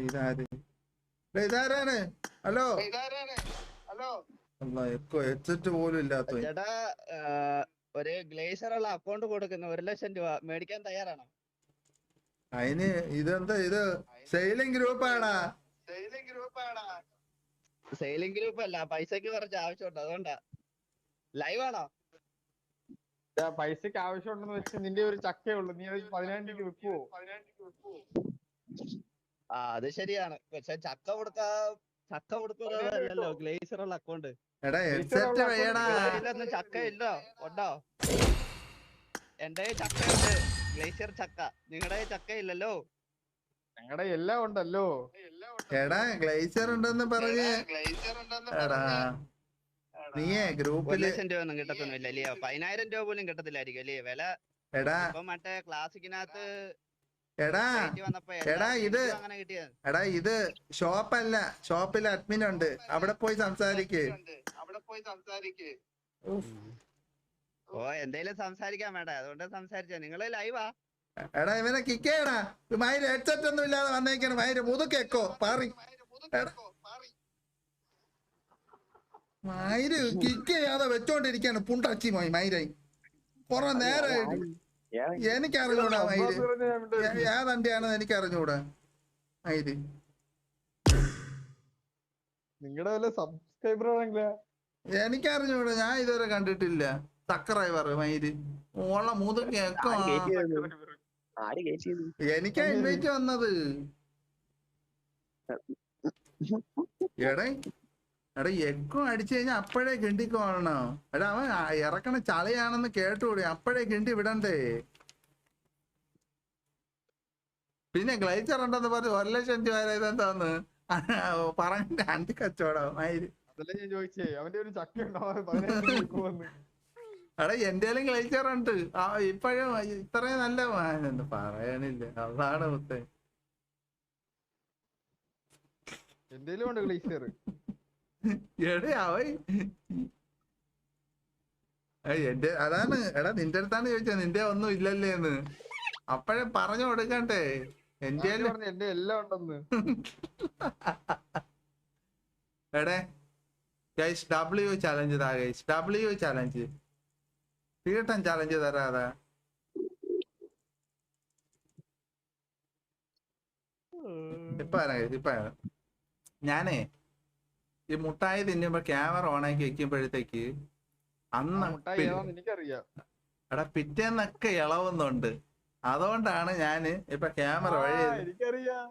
ഇതാര്? ഇതാരാണ്? ഹലോ അല്ല എക്കോ ഹെഡ്സെറ്റ് പോലും ഇല്ലാത്ത ചേട്ടാ, ഒരു ഗ്ലേസറുള്ള അക്കൗണ്ട് കൊടുക്കുന്ന 1,00,000 രൂപ മേടിക്കാൻ തയ്യാറാണോ? അതിന് ഇതെന്താ ഇത്? സെയിലിംഗ് ഗ്രൂപ്പാണാ? സെയിലിംഗ് ഗ്രൂപ്പ് അല്ല, പൈസക്ക് കുറച്ച് ആവശ്യമുണ്ട്, അതുകൊണ്ടാ. ലൈവ് ആണോ? പൈസക്ക് ആവശ്യമുണ്ടെന്ന് വെച്ച് നിന്റെ ഒരു ചക്കേ ഉള്ളു, നീ 10,000 രൂപ വെക്കുവോ? അത് ശരിയാണ്. പക്ഷെ ചക്ക കൊടുക്കുന്നതല്ലല്ലോ ഗ്ലേസറുള്ള അക്കൗണ്ട്. എടാ ഹെഡ്സെറ്റ് വേടാ. കയ്യിലൊന്നും ചക്ക ഇല്ലോ? ഉണ്ടോ? എന്റെ ചക്കയുണ്ട്, ഗ്ലേസിയർ ചക്ക. നിങ്ങളുടെ ചക്ക ഇല്ലല്ലോ. ഞങ്ങളുടെ എല്ലാം ഉണ്ടല്ലോ. എടാ ഗ്ലേസർ ഉണ്ടെന്ന് പറഞ്ഞ് എടാ നീയേ ഗ്രൂപ്പില് 1,00,000 രൂപ ഒന്നും കിട്ടത്തൊന്നുമില്ല അല്ലയോ? 10,000 രൂപ പോലും കിട്ടത്തില്ലായിരിക്കും അല്ലേ വില? എടാ ഇപ്പൊ മറ്റേ ക്ലാസിക്കിനകത്ത് എടാ വന്നപ്പോ എടാ ഇത് അങ്ങനെ കിട്ടിയത്. എടാ ഇത് ഷോപ്പല്ല, ഷോപ്പിൽ അഡ്മിൻ ഉണ്ട്, അവിടെ പോയി സംസാരിക്ക്. ഓ, എന്തേലും സംസാരിക്കാൻ വേണ്ട, അതുകൊണ്ട് സംസാരിച്ച. നിങ്ങള് ലൈവാ? എടാ ഇവനെ കിക്കേടാ. മയില് ഹെഡ്സെറ്റ് ഒന്നും ഇല്ലാതെ വന്നേക്കാണ്. മയില് മുതുക്കെക്കോ പാറി. മയില് കിക്ക് ചെയ്യാതെ വെച്ചോണ്ടിരിക്കാണ് പുണ്ടച്ചി പോയി മയിലായി കൊറേ നേരമായിട്ട്. എനിക്കറിഞ്ഞൂടാ മയില് ഏതണ്ടിയാണെന്ന് എനിക്കറിഞ്ഞൂടാ മയില്. നിങ്ങളുടെ വല്ല സബ്സ്ക്രൈബർ ആണെങ്കിലാ? എനിക്കറിഞ്ഞൂടാ, ഞാൻ ഇതുവരെ കണ്ടിട്ടില്ല. തക്കറായി പറ മയില് ഓള മുതുക്കെക്കോ. എനിക്കാ ഇൻവൈറ്റ് വന്നത്. എടേ എടാ എക്കോ അടിച്ചു കഴിഞ്ഞാൽ അപ്പോഴേ കിണ്ടിക്കോളണോ? എടാ അവൻ ഇറക്കണ ചളിയാണെന്ന് കേട്ടുകൂടി, അപ്പോഴേ കിണ്ടി വിടണ്ടേ? പിന്നെ ഗ്ലൈച്ചർ ഉണ്ടെന്ന് പറഞ്ഞ് 1,00,000 രൂപ ഇതെന്താന്ന് പറഞ്ഞ അണ്ടി കച്ചവടം മയില്. അതല്ല ഞാൻ ചോദിച്ചേ, അവന്റെ ഒരു ചക്ക ഉണ്ടോ 10,000 രൂപ വെക്കുമെന്ന്. എടാ എന്തേലും ഗ്ലൈച്ചർ ഉണ്ട്. ഇപ്പോഴും ഇത്രയും നല്ല എന്ത് പറയണില്ല, അതാണ് മുത്തേ. എന്തേലും ഉണ്ട് ഗ്ലേസിയർ. എടേ അവൻ എന്റെ അതാണ്. എടാ നിന്റെ അടുത്താണ് ചോദിച്ചത്, നിന്റെ ഒന്നും ഇല്ലല്ലേന്ന്. അപ്പഴേ പറഞ്ഞു കൊടുക്കണ്ടേ? എന്റെ എന്റെ എല്ലാം ഉണ്ടെന്ന്. എടേ ഗൈസ് W ചലഞ്ച് താ ഗൈസ്, W ചലഞ്ച് തീട്ടൻ ചലഞ്ച് തരാതാ. ഇപ്പൊ ഞാനേ ഈ മുട്ടായി തിന്നുമ്പോ ക്യാമറ ഓണാക്കി വെക്കുമ്പോഴത്തേക്ക് അന്ന് എനിക്കറിയാം. എടാ പിറ്റേന്നൊക്കെ ഇളവുന്നുണ്ട്. അതുകൊണ്ടാണ് ഞാന് ഇപ്പൊ ക്യാമറ വഴി എനിക്കറിയാം.